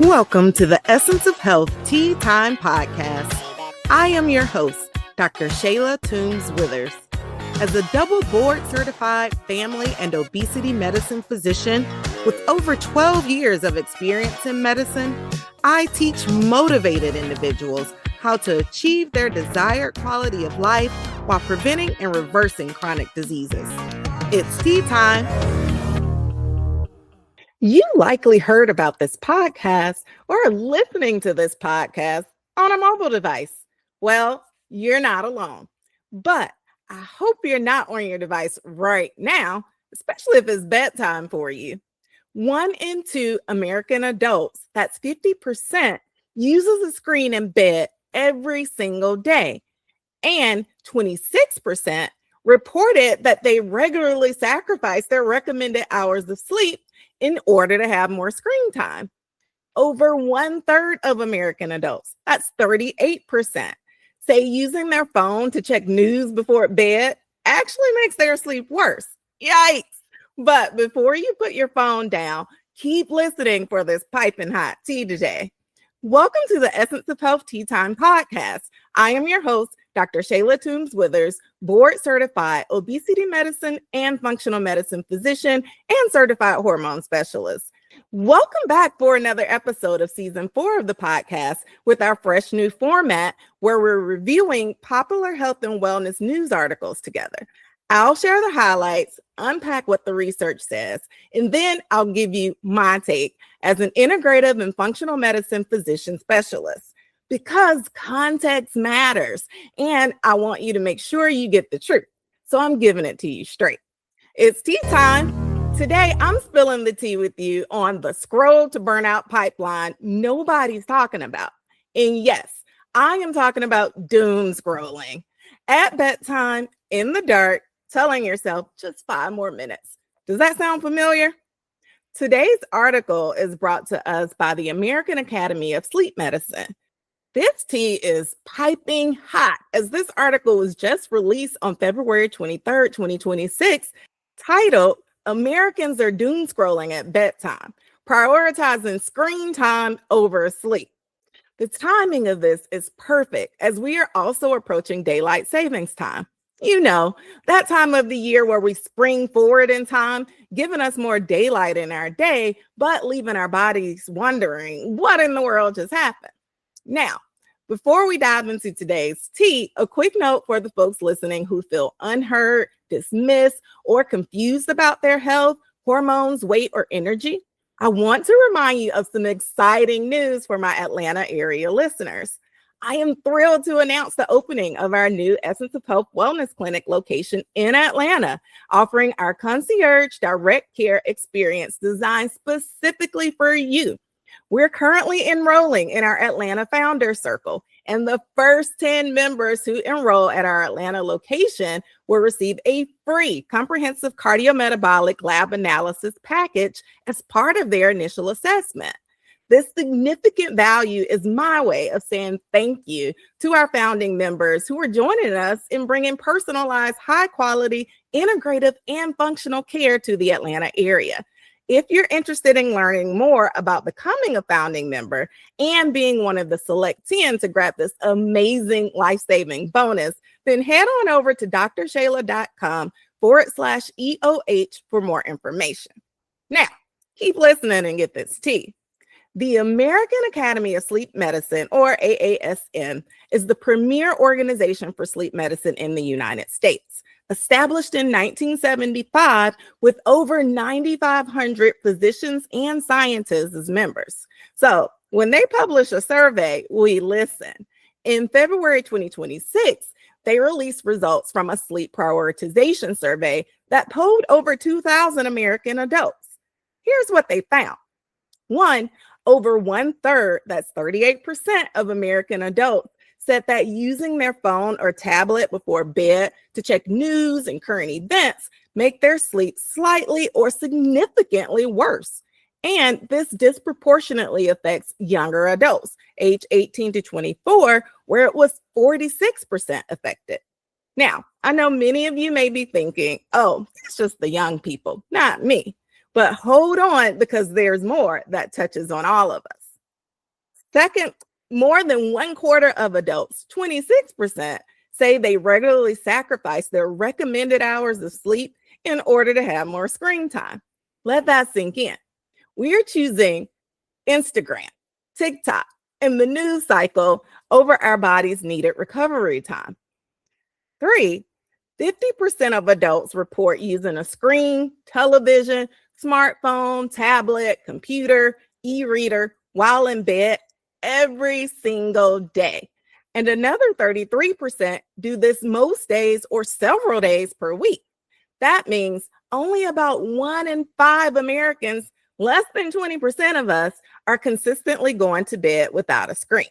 Welcome to the Essence of Health Tea Time podcast. I am your host, Dr. Shayla Toombs-Withers. As a double board-certified family and obesity medicine physician with over 12 years of experience in medicine, I teach motivated individuals how to achieve their desired quality of life while preventing and reversing chronic diseases. It's tea time. You likely heard about this podcast or are listening to this podcast on a mobile device. Well, you're not alone, but I hope you're not on your device right now, especially if it's bedtime for you. 1 in 2 American adults, that's 50%, uses a screen in bed every single day. And 26% reported that they regularly sacrifice their recommended hours of sleep in order to have more screen time. Over 1/3 of American adults, that's 38%, say using their phone to check news before bed actually makes their sleep worse. Yikes! But before you put your phone down, keep listening for this piping hot tea today. Welcome to the Essence of Health Tea Time podcast. I am your host, Dr. Shayla Toombs-Withers, board-certified obesity medicine and functional medicine physician and certified hormone specialist. Welcome back for another episode of season 4 of the podcast with our fresh new format where we're reviewing popular health and wellness news articles together. I'll share the highlights, unpack what the research says, and then I'll give you my take as an integrative and functional medicine physician specialist. Because context matters, and I want you to make sure you get the truth. So I'm giving it to you straight. It's tea time. Today, I'm spilling the tea with you on the scroll to burnout pipeline nobody's talking about. And yes, I am talking about doom scrolling. At bedtime, in the dark, telling yourself just 5 more minutes. Does that sound familiar? Today's article is brought to us by the American Academy of Sleep Medicine. This tea is piping hot as this article was just released on February 23rd, 2026, titled Americans Are Doom Scrolling at Bedtime, Prioritizing Screen Time Over Sleep. The timing of this is perfect as we are also approaching daylight savings time. You know, that time of the year where we spring forward in time, giving us more daylight in our day, but leaving our bodies wondering what in the world just happened. Now, before we dive into today's tea, a quick note for the folks listening who feel unheard, dismissed, or confused about their health, hormones, weight, or energy. I want to remind you of some exciting news for my Atlanta area listeners. I am thrilled to announce the opening of our new Essence of Health Wellness Clinic location in Atlanta, offering our concierge direct care experience designed specifically for you. We're currently enrolling in our Atlanta Founder Circle, and the first 10 members who enroll at our Atlanta location will receive a free comprehensive cardiometabolic lab analysis package as part of their initial assessment. This significant value is my way of saying thank you to our founding members who are joining us in bringing personalized, high-quality, integrative, and functional care to the Atlanta area. If you're interested in learning more about becoming a founding member and being one of the select 10 to grab this amazing life-saving bonus, then head on over to drshayla.com/EOH for more information. Now, keep listening and get this tea. The American Academy of Sleep Medicine, or AASM, is the premier organization for sleep medicine in the United States. Established in 1975 with over 9,500 physicians and scientists as members. So when they publish a survey, we listen. In February 2026, they released results from a sleep prioritization survey that polled over 2,000 American adults. Here's what they found. 1, over 1/3, that's 38% of American adults, said that using their phone or tablet before bed to check news and current events make their sleep slightly or significantly worse. And this disproportionately affects younger adults, age 18 to 24, where it was 46% affected. Now, I know many of you may be thinking, oh, it's just the young people, not me. But hold on, because there's more that touches on all of us. Second, more than 1/4 of adults, 26%, say they regularly sacrifice their recommended hours of sleep in order to have more screen time. Let that sink in. We are choosing Instagram, TikTok, and the news cycle over our body's needed recovery time. 3, 50% of adults report using a screen, television, smartphone, tablet, computer, e-reader while in bed every single day. And another 33% do this most days or several days per week. That means only about 1 in 5 Americans, less than 20% of us, are consistently going to bed without a screen.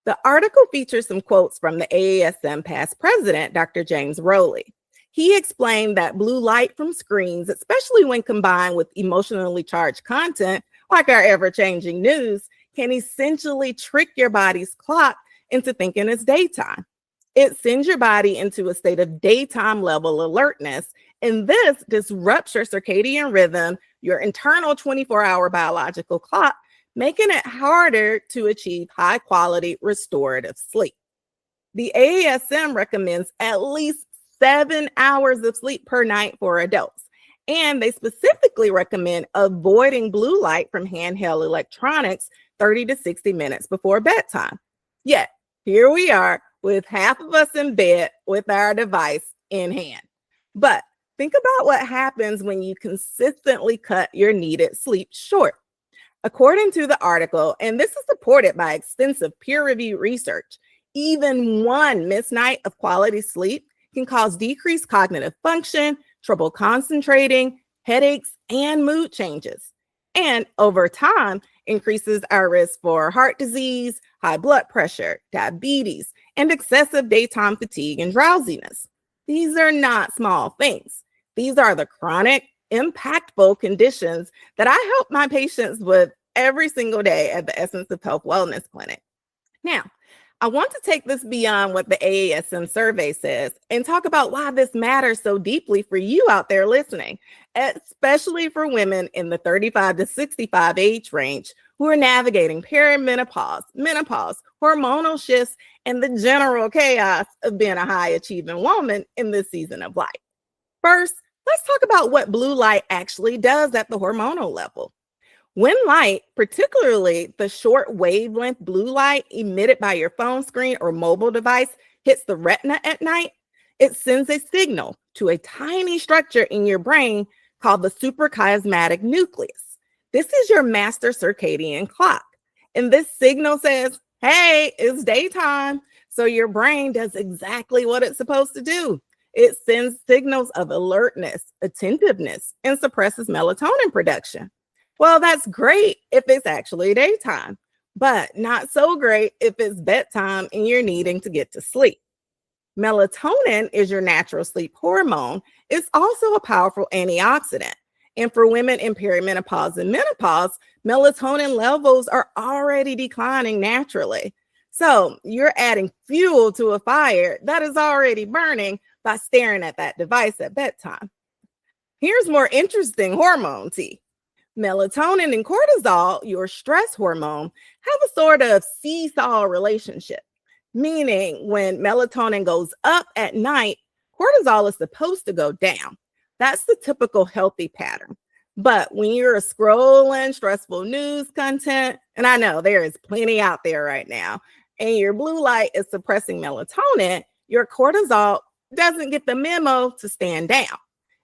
The article features some quotes from the AASM past president, Dr. James Rowley. He explained that blue light from screens, especially when combined with emotionally charged content, like our ever-changing news, can essentially trick your body's clock into thinking it's daytime. It sends your body into a state of daytime level alertness, and this disrupts your circadian rhythm, your internal 24-hour biological clock, making it harder to achieve high-quality restorative sleep. The AASM recommends at least 7 hours of sleep per night for adults, and they specifically recommend avoiding blue light from handheld electronics 30 to 60 minutes before bedtime. Yet, here we are with half of us in bed with our device in hand. But think about what happens when you consistently cut your needed sleep short. According to the article, and this is supported by extensive peer-reviewed research, even one missed night of quality sleep can cause decreased cognitive function, trouble concentrating, headaches, and mood changes. And over time, increases our risk for heart disease, high blood pressure, diabetes, and excessive daytime fatigue and drowsiness. These are not small things. These are the chronic, impactful conditions that I help my patients with every single day at the Essence of Health Wellness Clinic. Now, I want to take this beyond what the AASM survey says and talk about why this matters so deeply for you out there listening, especially for women in the 35 to 65 age range who are navigating perimenopause, menopause, hormonal shifts, and the general chaos of being a high-achieving woman in this season of life. First, let's talk about what blue light actually does at the hormonal level. When light, particularly the short wavelength blue light emitted by your phone screen or mobile device, hits the retina at night, it sends a signal to a tiny structure in your brain called the suprachiasmatic nucleus. This is your master circadian clock. And this signal says, hey, it's daytime. So your brain does exactly what it's supposed to do. It sends signals of alertness, attentiveness, and suppresses melatonin production. Well, that's great if it's actually daytime, but not so great if it's bedtime and you're needing to get to sleep. Melatonin is your natural sleep hormone. It's also a powerful antioxidant. And for women in perimenopause and menopause, melatonin levels are already declining naturally. So you're adding fuel to a fire that is already burning by staring at that device at bedtime. Here's more interesting hormone tea. Melatonin and cortisol, your stress hormone, have a sort of seesaw relationship, meaning when melatonin goes up at night, cortisol is supposed to go down. That's the typical healthy pattern. But when you're scrolling stressful news content, and I know there is plenty out there right now, and your blue light is suppressing melatonin, your cortisol doesn't get the memo to stand down.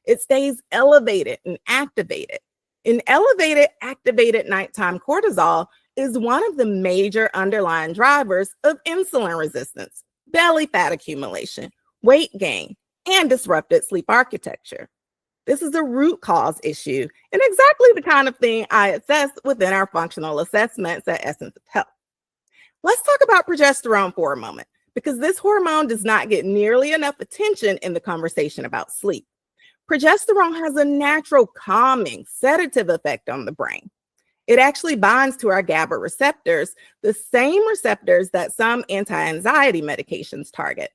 It stays elevated and activated. And elevated, activated nighttime cortisol is one of the major underlying drivers of insulin resistance, belly fat accumulation, weight gain, and disrupted sleep architecture. This is a root cause issue and exactly the kind of thing I assess within our functional assessments at Essence of Health. Let's talk about progesterone for a moment, because this hormone does not get nearly enough attention in the conversation about sleep. Progesterone has a natural calming, sedative effect on the brain. It actually binds to our GABA receptors, the same receptors that some anti-anxiety medications target.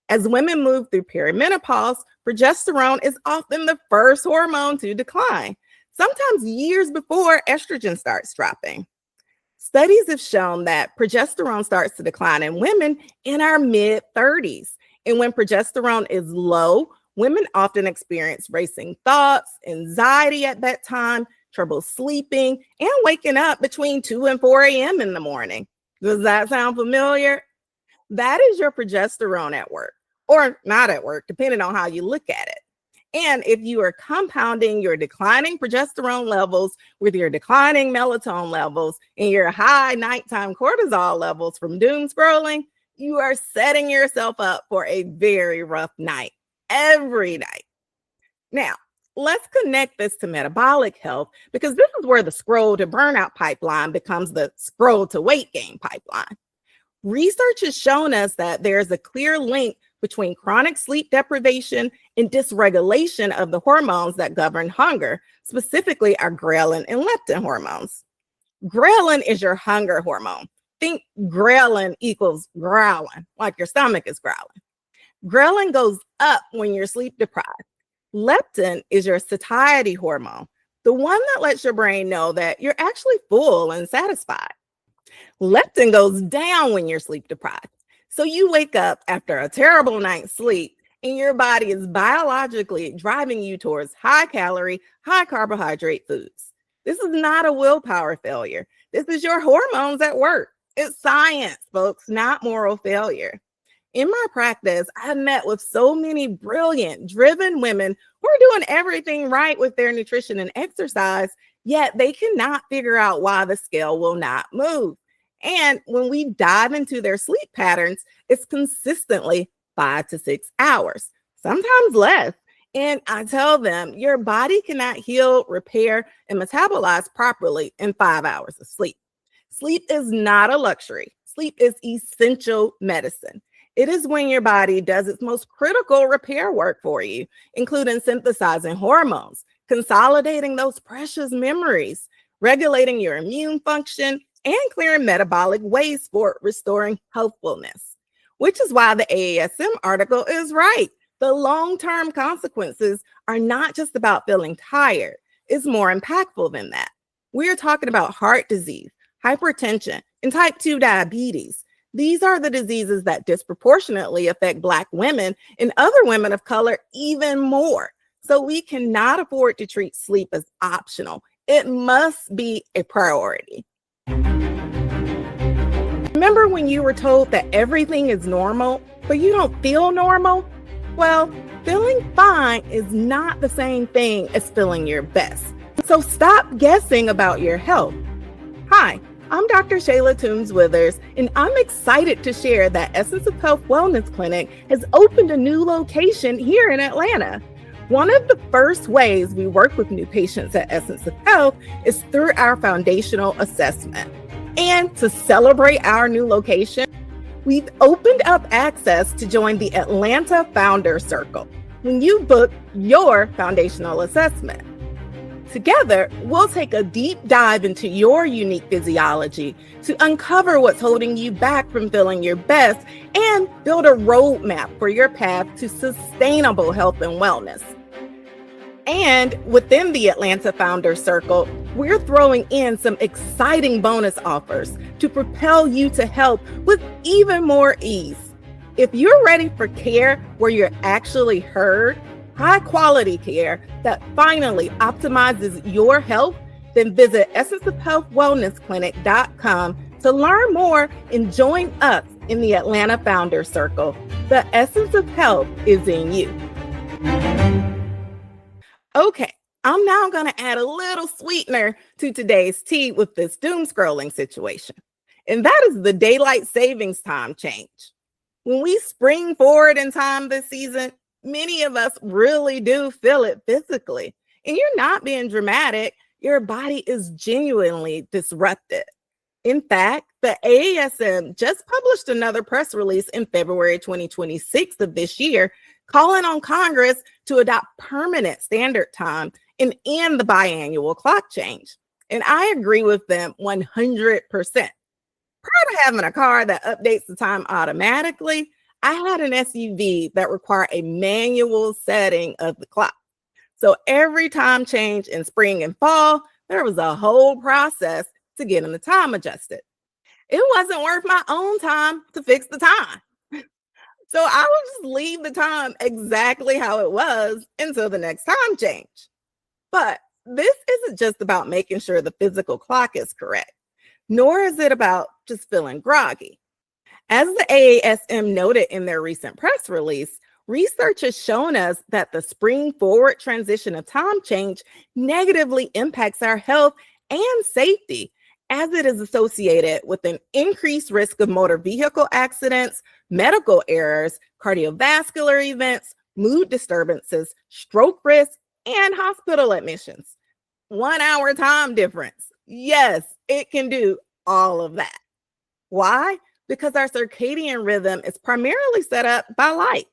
As women move through perimenopause, progesterone is often the first hormone to decline, sometimes years before estrogen starts dropping. Studies have shown that progesterone starts to decline in women in our mid 30s. And when progesterone is low, women often experience racing thoughts, anxiety at bedtime, trouble sleeping, and waking up between 2 and 4 a.m. in the morning. Does that sound familiar? That is your progesterone at work, or not at work, depending on how you look at it. And if you are compounding your declining progesterone levels with your declining melatonin levels and your high nighttime cortisol levels from doom scrolling, you are setting yourself up for a very rough night every night. Now, let's connect this to metabolic health, because this is where the scroll to burnout pipeline becomes the scroll to weight gain pipeline. Research has shown us that there's a clear link between chronic sleep deprivation and dysregulation of the hormones that govern hunger, specifically our ghrelin and leptin hormones. Ghrelin is your hunger hormone. Think ghrelin equals growling, like your stomach is growling. Ghrelin goes up when you're sleep deprived. Leptin is your satiety hormone, the one that lets your brain know that you're actually full and satisfied. Leptin goes down when you're sleep deprived. So you wake up after a terrible night's sleep and your body is biologically driving you towards high calorie, high carbohydrate foods. This is not a willpower failure. This is your hormones at work. It's science, folks, not moral failure. In my practice, I've met with so many brilliant, driven women who are doing everything right with their nutrition and exercise, yet they cannot figure out why the scale will not move. And when we dive into their sleep patterns, it's consistently 5 to 6 hours, sometimes less. And I tell them, your body cannot heal, repair, and metabolize properly in 5 hours of sleep. Sleep is not a luxury. Sleep is essential medicine. It is when your body does its most critical repair work for you, including synthesizing hormones, consolidating those precious memories, regulating your immune function, and clearing metabolic waste for restoring healthfulness. Which is why the AASM article is right. The long-term consequences are not just about feeling tired. It's more impactful than that. We're talking about heart disease, hypertension, and type 2 diabetes. These are the diseases that disproportionately affect Black women and other women of color even more. So we cannot afford to treat sleep as optional. It must be a priority. Remember when you were told that everything is normal, but you don't feel normal? Well, feeling fine is not the same thing as feeling your best. So stop guessing about your health. Hi, I'm Dr. Shayla Toombs-Withers, and I'm excited to share that Essence of Health Wellness Clinic has opened a new location here in Atlanta. One of the first ways we work with new patients at Essence of Health is through our foundational assessment. And to celebrate our new location, we've opened up access to join the Atlanta Founder Circle when you book your foundational assessment. Together, we'll take a deep dive into your unique physiology to uncover what's holding you back from feeling your best and build a roadmap for your path to sustainable health and wellness. And within the Atlanta Founder Circle, we're throwing in some exciting bonus offers to propel you to health with even more ease. If you're ready for care where you're actually heard, high quality care that finally optimizes your health, then visit essenceofhealthwellnessclinic.com to learn more and join us in the Atlanta Founder Circle. The essence of health is in you. Okay, I'm now going to add a little sweetener to today's tea with this doom scrolling situation. And that is the daylight savings time change. When we spring forward in time this season, many of us really do feel it physically. And you're not being dramatic. Your body is genuinely disrupted. In fact, the AASM just published another press release in February 2026 of this year, calling on Congress to adopt permanent standard time and end the biannual clock change. And I agree with them 100%. Prior to having a car that updates the time automatically, I had an SUV that required a manual setting of the clock. So every time change in spring and fall, there was a whole process to getting the time adjusted. It wasn't worth my own time to fix the time. So I would just leave the time exactly how it was until the next time change. But this isn't just about making sure the physical clock is correct, nor is it about just feeling groggy. As the AASM noted in their recent press release, research has shown us that the spring forward transition of time change negatively impacts our health and safety, as it is associated with an increased risk of motor vehicle accidents, medical errors, cardiovascular events, mood disturbances, stroke risk, and hospital admissions. 1 hour time difference. Yes, it can do all of that. Why? Because our circadian rhythm is primarily set up by light,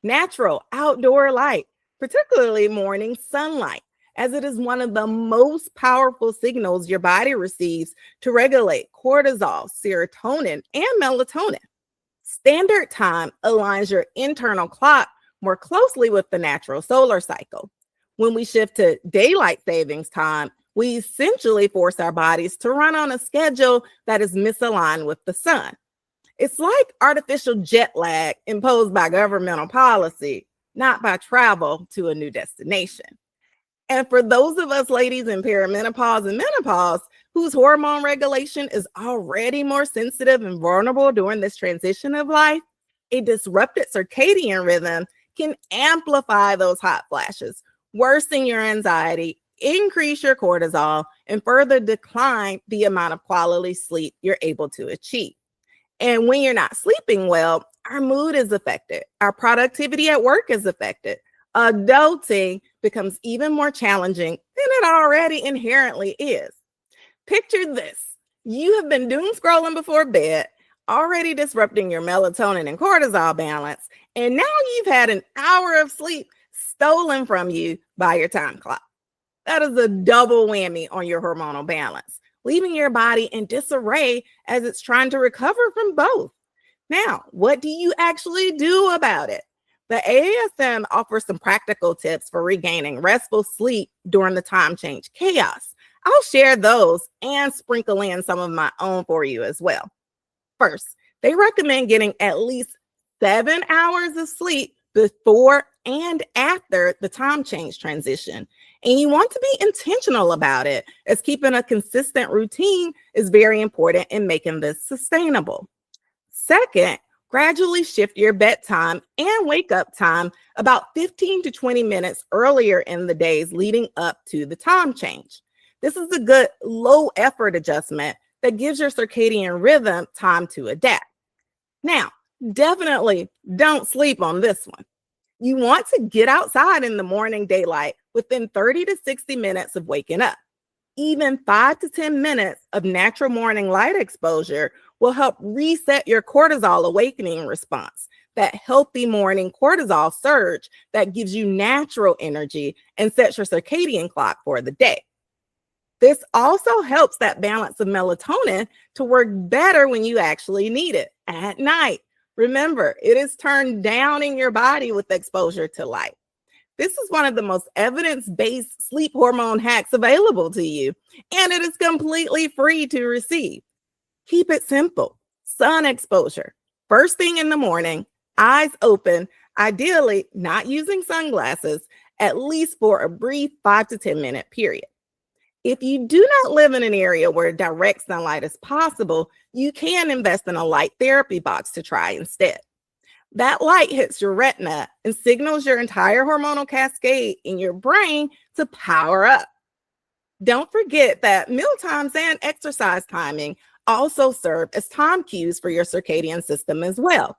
natural outdoor light, particularly morning sunlight, as it is one of the most powerful signals your body receives to regulate cortisol, serotonin, and melatonin. Standard time aligns your internal clock more closely with the natural solar cycle. When we shift to daylight savings time, we essentially force our bodies to run on a schedule that is misaligned with the sun. It's like artificial jet lag imposed by governmental policy, not by travel to a new destination. And for those of us ladies in perimenopause and menopause whose hormone regulation is already more sensitive and vulnerable during this transition of life, a disrupted circadian rhythm can amplify those hot flashes, worsen your anxiety, increase your cortisol, and further decline the amount of quality sleep you're able to achieve. And when you're not sleeping well, our mood is affected. Our productivity at work is affected. Adulting becomes even more challenging than it already inherently is. Picture this. You have been doom scrolling before bed, already disrupting your melatonin and cortisol balance, and now you've had an hour of sleep stolen from you by your time clock. That is a double whammy on your hormonal balance, leaving your body in disarray as it's trying to recover from both. Now, what do you actually do about it? The AASM offers some practical tips for regaining restful sleep during the time change chaos. I'll share those and sprinkle in some of my own for you as well. First, they recommend getting at least 7 hours of sleep before and after the time change transition. And you want to be intentional about it, as keeping a consistent routine is very important in making this sustainable. Second, gradually shift your bedtime and wake up time about 15 to 20 minutes earlier in the days leading up to the time change. This is a good low effort adjustment that gives your circadian rhythm time to adapt. Now, definitely don't sleep on this one. You want to get outside in the morning daylight within 30 to 60 minutes of waking up. Even 5 to 10 minutes of natural morning light exposure will help reset your cortisol awakening response, that healthy morning cortisol surge that gives you natural energy and sets your circadian clock for the day. This also helps that balance of melatonin to work better when you actually need it at night. Remember, it is turned down in your body with exposure to light. This is one of the most evidence-based sleep hormone hacks available to you, and it is completely free to receive. Keep it simple. Sun exposure. First thing in the morning, eyes open, ideally not using sunglasses, at least for a brief 5 to 10 minute period. If you do not live in an area where direct sunlight is possible, you can invest in a light therapy box to try instead. That light hits your retina and signals your entire hormonal cascade in your brain to power up. Don't forget that meal times and exercise timing also serve as time cues for your circadian system as well.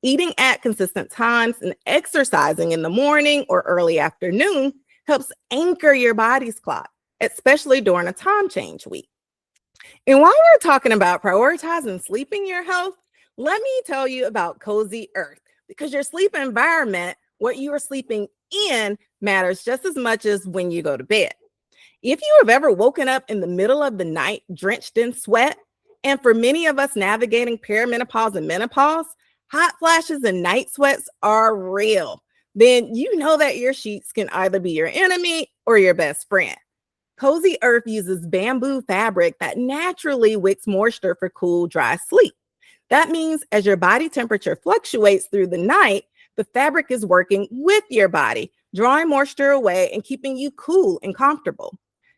Eating at consistent times and exercising in the morning or early afternoon helps anchor your body's clock, especially during a time change week. And while we're talking about prioritizing sleeping your health, let me tell you about Cozy Earth, because your sleep environment, what you are sleeping in, matters just as much as when you go to bed. If you have ever woken up in the middle of the night drenched in sweat, and for many of us navigating perimenopause and menopause, hot flashes and night sweats are real, then you know that your sheets can either be your enemy or your best friend. Cozy Earth uses bamboo fabric that naturally wicks moisture for cool, dry sleep. That means as your body temperature fluctuates through the night, the fabric is working with your body, drawing moisture away and keeping you cool and comfortable.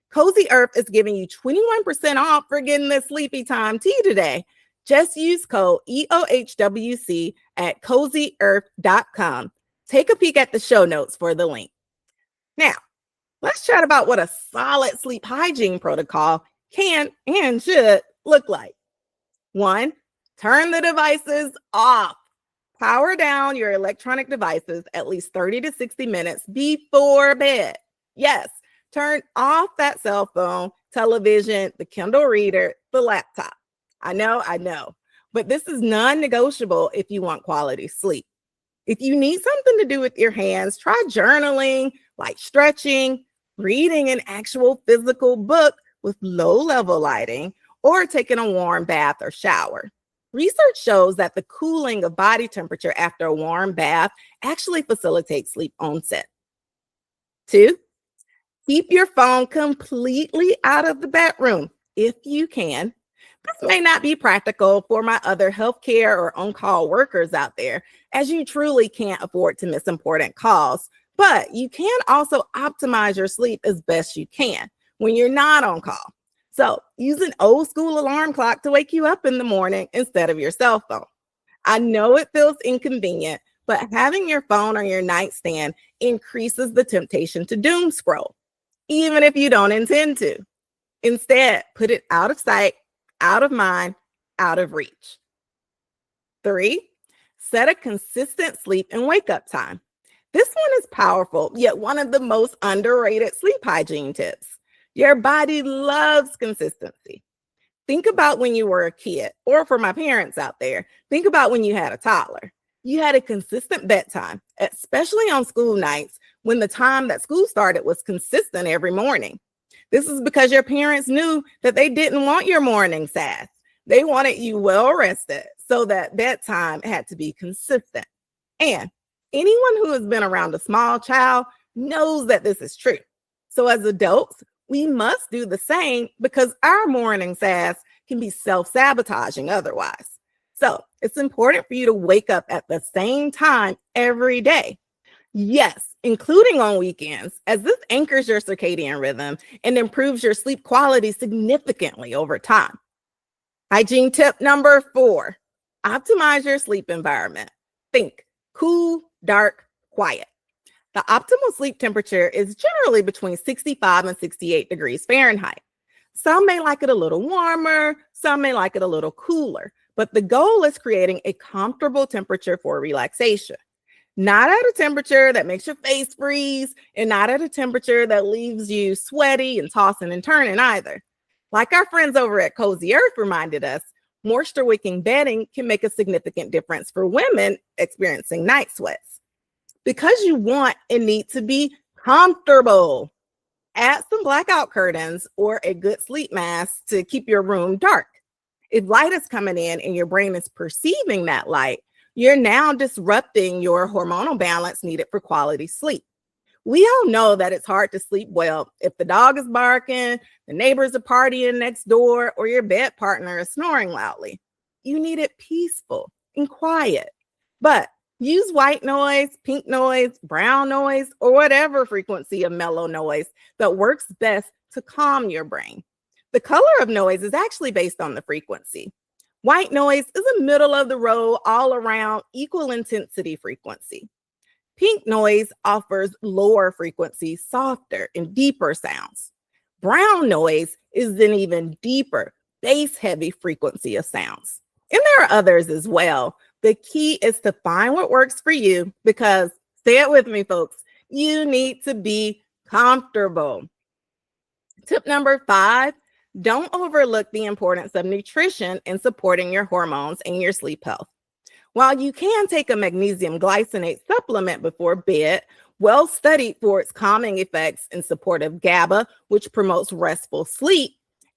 Cozy Earth is giving you 21% off for getting this sleepy time tea today. Just use code EOHWC at 𝐒𝐫𝐫𝐲.com. Take a peek at the show notes for the link. Now, let's chat about what a solid sleep hygiene protocol can and should look like. 1, turn the devices off. Power down your electronic devices at least 30 to 60 minutes before bed. Yes, turn off that cell phone, television, the Kindle reader, the laptop. I know, but this is non-negotiable if you want quality sleep. If you need something to do with your hands, try journaling, like stretching, reading an actual physical book with low-level lighting, or taking a warm bath or shower. Research shows that the cooling of body temperature after a warm bath actually facilitates sleep onset. 2, keep your phone completely out of the bedroom if you can. This may not be practical for my other healthcare or on-call workers out there, as you truly can't afford to miss important calls, but you can also optimize your sleep as best you can when you're not on call. So use an old school alarm clock to wake you up in the morning instead of your cell phone. I know it feels inconvenient, but having your phone on your nightstand increases the temptation to doom scroll, even if you don't intend to. Instead, put it out of sight, out of mind, out of reach. 3, set a consistent sleep and wake up time. This one is powerful, yet one of the most underrated sleep hygiene tips. Your body loves consistency. Think about when you were a kid, or for my parents out there, think about when you had a toddler. You had a consistent bedtime, especially on school nights when the time that school started was consistent every morning. This is because your parents knew that they didn't want your morning sass. They wanted you well rested, so that bedtime had to be consistent. And anyone who has been around a small child knows that this is true. So as adults, we must do the same because our morning sass can be self-sabotaging otherwise. So it's important for you to wake up at the same time every day. Yes, including on weekends, as this anchors your circadian rhythm and improves your sleep quality significantly over time. Hygiene tip number 4, optimize your sleep environment. Think cool, dark, quiet. The optimal sleep temperature is generally between 65 and 68 degrees Fahrenheit. Some may like it a little warmer, some may like it a little cooler, but the goal is creating a comfortable temperature for relaxation. Not at a temperature that makes your face freeze, and not at a temperature that leaves you sweaty and tossing and turning either. Like our friends over at Cozy Earth reminded us, moisture wicking bedding can make a significant difference for women experiencing night sweats. Because you want and need to be comfortable, add some blackout curtains or a good sleep mask to keep your room dark. If light is coming in and your brain is perceiving that light, you're now disrupting your hormonal balance needed for quality sleep. We all know that it's hard to sleep well if the dog is barking, the neighbors are partying next door, or your bed partner is snoring loudly. You need it peaceful and quiet. But use white noise, pink noise, brown noise, or whatever frequency of mellow noise that works best to calm your brain. The color of noise is actually based on the frequency. White noise is a middle of the road, all around equal intensity frequency. Pink noise offers lower frequency, softer and deeper sounds. Brown noise is an even deeper, bass-heavy frequency of sounds. And there are others as well. The key is to find what works for you because, say it with me, folks, you need to be comfortable. Tip number 5, don't overlook the importance of nutrition in supporting your hormones and your sleep health. While you can take a magnesium glycinate supplement before bed, well studied for its calming effects in support of GABA, which promotes restful sleep,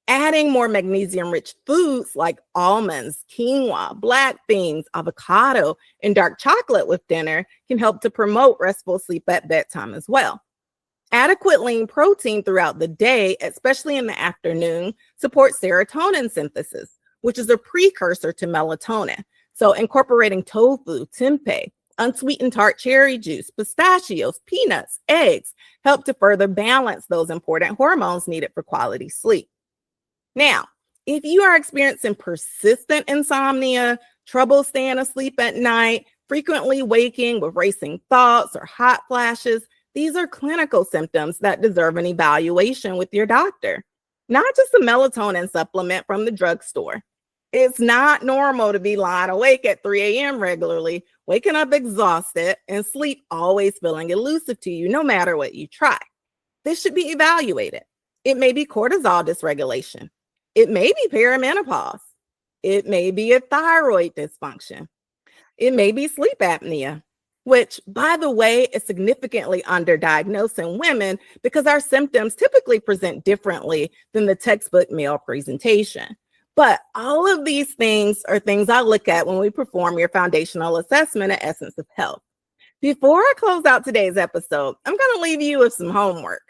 adding more magnesium-rich foods like almonds, quinoa, black beans, avocado, and dark chocolate with dinner can help to promote restful sleep at bedtime as well. Adequate lean protein throughout the day, especially in the afternoon, supports serotonin synthesis, which is a precursor to melatonin. So incorporating tofu, tempeh, unsweetened tart cherry juice, pistachios, peanuts, eggs help to further balance those important hormones needed for quality sleep. Now, if you are experiencing persistent insomnia, trouble staying asleep at night, frequently waking with racing thoughts or hot flashes, these are clinical symptoms that deserve an evaluation with your doctor, not just a melatonin supplement from the drugstore. It's not normal to be lying awake at 3 a.m. regularly, waking up exhausted, and sleep always feeling elusive to you no matter what you try. This should be evaluated. It may be cortisol dysregulation. It may be perimenopause. It may be a thyroid dysfunction. It may be sleep apnea, which, by the way, is significantly underdiagnosed in women because our symptoms typically present differently than the textbook male presentation. But all of these things are things I look at when we perform your foundational assessment at Essence of Health. Before I close out today's episode, I'm going to leave you with some homework.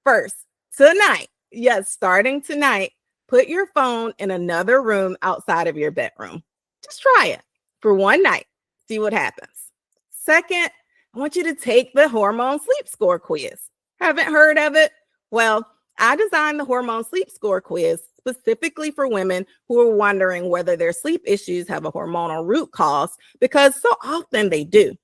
First, tonight, yes, starting tonight, put your phone in another room outside of your bedroom. Just try it for one night. See what happens. Second, I want you to take the hormone sleep score quiz. Haven't heard of it? Well, I designed the hormone sleep score quiz specifically for women who are wondering whether their sleep issues have a hormonal root cause, because so often they do.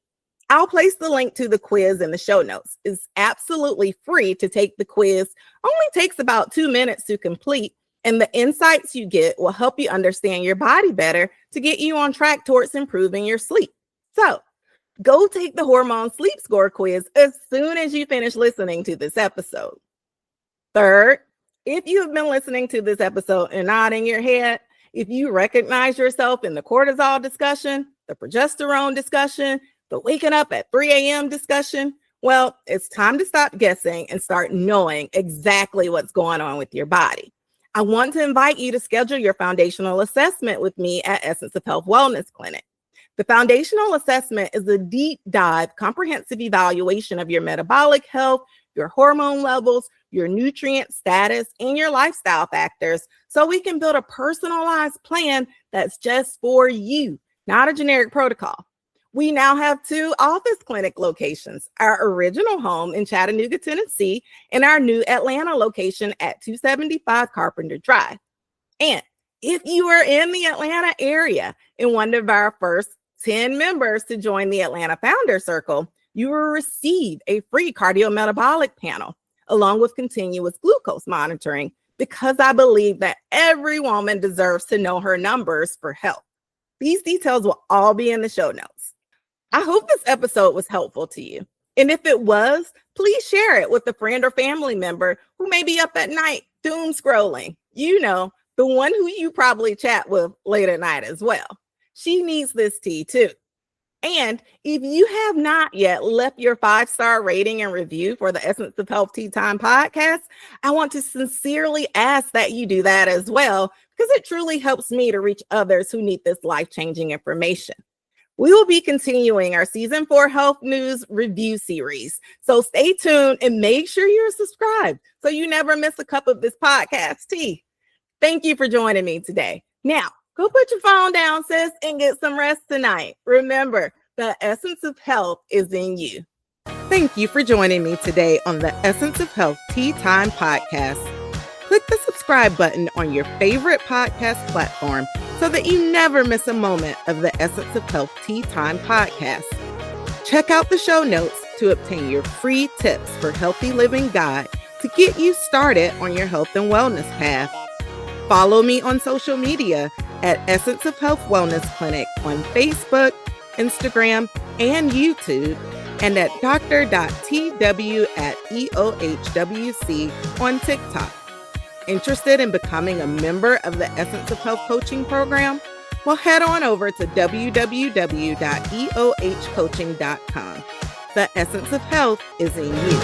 I'll place the link to the quiz in the show notes. It's absolutely free to take the quiz. Only takes about 2 minutes to complete, and the insights you get will help you understand your body better to get you on track towards improving your sleep. So go take the hormone sleep score quiz as soon as you finish listening to this episode. Third, if you have been listening to this episode and nodding your head, if you recognize yourself in the cortisol discussion, the progesterone discussion, the waking up at 3 a.m. discussion, well, it's time to stop guessing and start knowing exactly what's going on with your body. I want to invite you to schedule your foundational assessment with me at Essence of Health Wellness Clinic. The foundational assessment is a deep dive, comprehensive evaluation of your metabolic health, your hormone levels, your nutrient status, and your lifestyle factors, so we can build a personalized plan that's just for you, not a generic protocol. We now have 2 office clinic locations, our original home in Chattanooga, Tennessee, and our new Atlanta location at 275 Carpenter Drive. And if you are in the Atlanta area and one of our first 10 members to join the Atlanta Founder Circle, you will receive a free cardiometabolic panel along with continuous glucose monitoring, because I believe that every woman deserves to know her numbers for health. These details will all be in the show notes. I hope this episode was helpful to you. And if it was, please share it with a friend or family member who may be up at night doom scrolling. You know, the one who you probably chat with late at night as well. She needs this tea too. And if you have not yet left your 5-star rating and review for the Essence of Health Tea Time podcast, I want to sincerely ask that you do that as well, because it truly helps me to reach others who need this life-changing information. We will be continuing our season 4 health news review series. So stay tuned and make sure you're subscribed so you never miss a cup of this podcast tea. Thank you for joining me today. Now, go put your phone down, sis, and get some rest tonight. Remember, the essence of health is in you. Thank you for joining me today on the Essence of Health Tea Time podcast. Click the subscribe button on your favorite podcast platform so that you never miss a moment of the Essence of Health Tea Time podcast. Check out the show notes to obtain your free tips for healthy living guide to get you started on your health and wellness path. Follow me on social media at Essence of Health Wellness Clinic on Facebook, Instagram, and YouTube, and at dr.tw@𝐒𝐲𝐿 on TikTok. Interested in becoming a member of the Essence of Health coaching program? Well, head on over to www.𝐒𝐲𝐤𝐥-𝐭𝐨.com. The essence of health is in you.